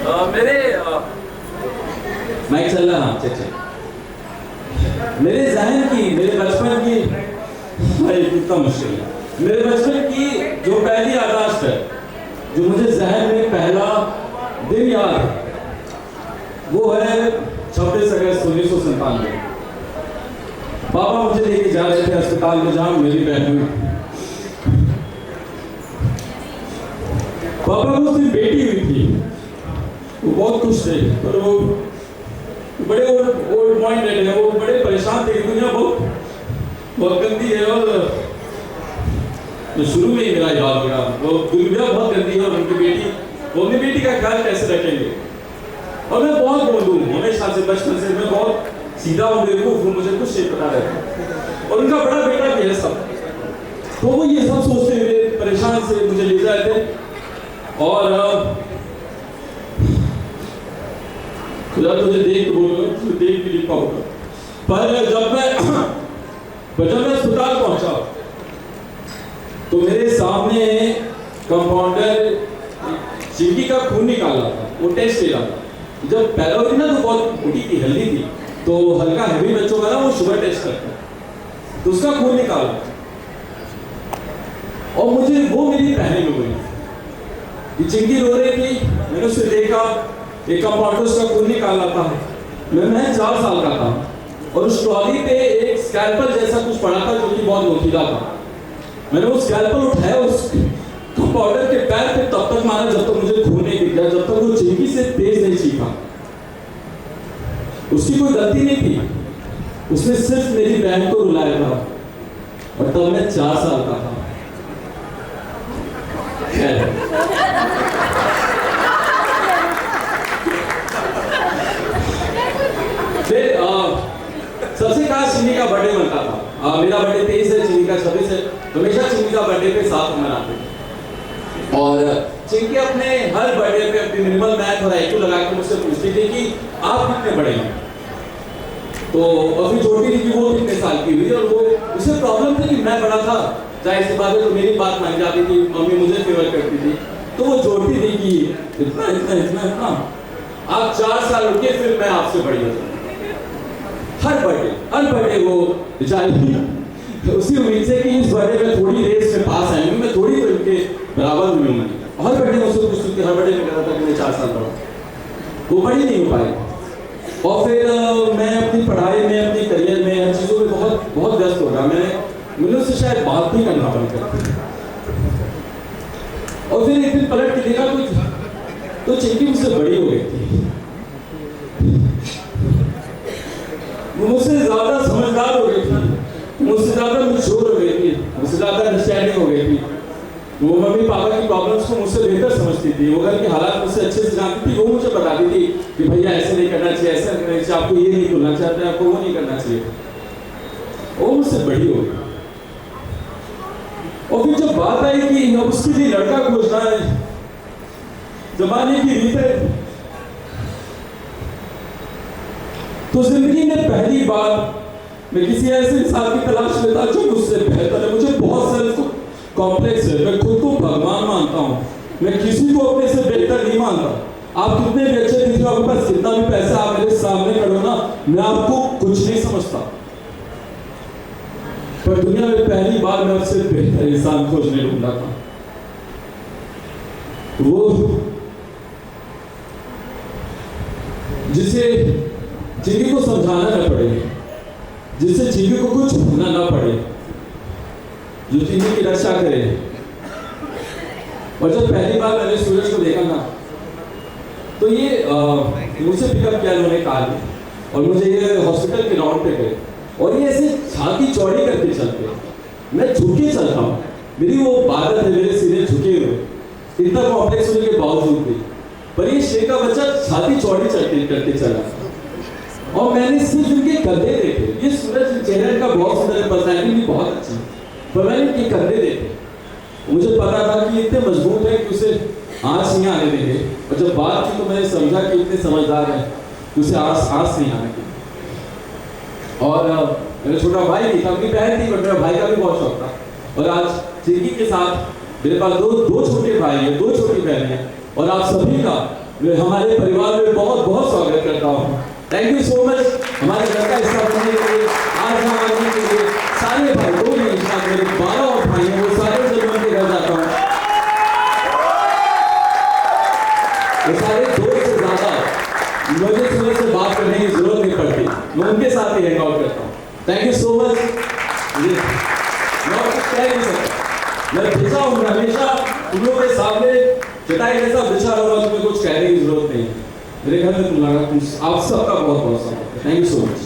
मेरे माइक चल रहा, हाँ चेक। मेरे जहन की, मेरे बचपन की, भाई कितना मुश्किल है, मेरे बचपन की जो पहली याददाश्त है, जो मुझे जहन में पहला दिन याद है, वो है 26 अगस्त 1997। पापा मुझे लेके जा रहे थे अस्पताल में जहाँ मेरी बहन हुई। पापा को उसकी बेटी हुई थी, वो बहुत खुश थे, पर वो बड़े ओल्ड माइंडेड है, वो बड़े परेशान थे। दुनिया बहुत गंदी है और शुरू में ही मेरा याद हो गया, वो दुनिया बहुत गंदी है और उनकी बेटी, वो अपनी बेटी का ख्याल कैसे रखेंगे। और मैं बहुत बोलूँ हमेशा से, बचपन से मैं बहुत सीधा हूँ, बेवकूफ हूँ, मुझे कुछ नहीं पता रहता। और उनका बड़ा बेटा भी है सब, तो वो ये सब सोचते हुए परेशान से मुझे ले जाए थे। और खुदा तुझे देख तो बोलूँगा, तुझे देख भी नहीं पाऊंगा। पर जब मैं अस्पताल पहुंचा तो मेरे सामने कंपाउंडर चिंकी का खून निकाल रहा था, वो टेस्ट ले रहा था। जब पैदा हुई ना तो बहुत मोटी थी, हेल्दी थी, तो हल्का हैवी बच्चों का ना वो शुगर टेस्ट करता है, तो उसका खून निकाला। और मुझे वो मेरी पहले हो गई कि चिंकी रो रही थी, मैंने उसे देखा, एक कंपाउंडर उसका खून निकाल रहा था। मैं 4 साल का था और उस ट्रॉली पे एक स्कैल्पल जैसा कुछ पड़ा था जो कि बहुत नोकीला था। मैंने वो स्कैल्पल उठाया, उस कंपाउंडर के पैर पे तब तक मारा जब तक मुझे खून नहीं दिख गया, जब तक वो चिंकी से तेज नहीं चीखा। उसकी कोई गलती नहीं थी, उसने सिर्फ मेरी बहन को रुलाया था, और तब मैं 4 साल का था। फिर सबसे खास चिंकी का बर्थडे बनता था। मेरा बर्थडे 23 है, चिंकी का 26 है। हमेशा चिंकी का बर्थडे पे साथ मनाते थे। और चिंकी अपने हर बर्थडे पे अपनी मिनिमल मैथ और IQ लगा के मुझसे पूछती थी कि आप कितने बड़े हैं। तो अभी जोड़ती थी कि वो कितने साल की हुई, और वो उसे प्रॉब्लम थी कि मैं बड़ा था, जाहिर सी बात है, तो मेरी बात मान जाती थी, मम्मी मुझे फेवर करती थी, तो वो जोड़ती थी कि इतना इतना इतना इतना, आप 4 साल रुके फिर मैं आपसे बड़ी हो जाऊँ। हर बर्थडे वो बेचारी उसी उम्मीद से कि इस बर्थडे में थोड़ी रेस में पास आएंगे, मैं थोड़ी तो इनके बराबर हुई हूँ। हर बर्थडे में उससे पूछती थी, हर बर्थडे में कहता था कि मैं 4 साल बड़ा, वो बड़ी नहीं हो पाई। और फिर मैं अपनी पढ़ाई में, अपनी करियर में, हर चीज़ों में बहुत व्यस्त हो गया। मैंने उससे शायद बात नहीं करना बंद कर दिया। और फिर एक दिन पलट के देखा तो चिंकी मुझसे बड़ी हो गई थी, वो मुझसे ज्यादा समझदार हो गई थी, मुझसे ज्यादा मैच्योर हो गई थी, मुझसे ज्यादा अंडरस्टैंडिंग हो गई थी। वो मम्मी पापा की प्रॉब्लम्स को मुझसे बेहतर समझती थी, वो घर के हालात मुझसे अच्छे से जानती थी। वो मुझे बताती थी कि भैया ऐसे नहीं करना चाहिए, ऐसा करना चाहिए, आपको ये नहीं बोलना चाहते, आपको वो नहीं करना चाहिए। वो मुझसे बड़ी हो गई। और फिर जब बात आई कि अब उसके लिए लड़का खोजना है, जमाने की रीत है, तो जिंदगी में पहली बार मैं किसी ऐसे इंसान की तलाश में था जो मुझसे बेहतर है। मुझे बहुत सेल्फ कॉम्प्लेक्स है, मैं खुद को भगवान मानता हूँ, मैं किसी को अपने से बेहतर नहीं मानता। आप कितने भी अच्छे दिखो, आपके पास कितना भी पैसा आप मेरे सामने खड़ो ना, मैं आपको कुछ नहीं समझता। पर दुनिया में पहली बार मैं उससे बेहतर इंसान खोजने ढूंढा था, वो जिसे चिंकी को समझाना न पड़े, जिससे चिंकी को कुछ होना ना पड़े, जो चिंकी की रक्षा करे। और जब पहली बार मैंने सूरज को देखा ना, तो ये मुझसे पिकअप किया उन्होंने कार में, और मुझे ये हॉस्पिटल के राउंड पे गए, और ये ऐसे छाती चौड़ी करके चलते, मैं झुके चलता हूँ, मेरी वो आदत है, मेरे सीने झुके हुए, इतना कॉम्प्लेक्स होने के बावजूद भी। पर ये शेर का बच्चा छाती चौड़ी करके चला, और मैंने सिर्फ इनके कंधे देखे। ये सूरज चेहरे का बहुत सुंदर है, पर्सनैलिटी भी बहुत अच्छी, पर मैंने इनके कंधे देखे, मुझे पता था कि इतने मजबूत है कि उसे आँच नहीं आने देंगे। और जब बात की तो मैंने समझा कि इतने समझदार है कि उसे आँच नहीं आने देंगे। और मेरा छोटा भाई भी था, अपनी बहन थी, बट मेरा भाई का भी बहुत शौक था। और आज चिंकी के साथ मेरे पास दो छोटे भाई हैं, 2 छोटी बहनें हैं, और आप सभी का मैं हमारे परिवार में बहुत बहुत स्वागत करता हूँ। थैंक यू सो मच हमारे घर का हिस्सा बनने के लिए, आज हम आने के लिए। सारे भाई, दो नहीं साथ मेरे 12 और भाई हैं, वो सारे जब के घर जाता हूँ, वो सारे 2 से ज्यादा मुझे सुबह से बात करने की जरूरत नहीं पड़ती, मैं उनके साथ ही हैंग आउट करता हूँ। Thank you so much. मैं बिछा हूँ, हमेशा तुम लोग के सामने चटाई जैसा बिछा रहूंगा, तुम्हें कुछ कहने की जरूरत नहीं है। मेरे घर में तुम लगा, आप सबका बहुत बहुत स्वागत है। Thank you so much.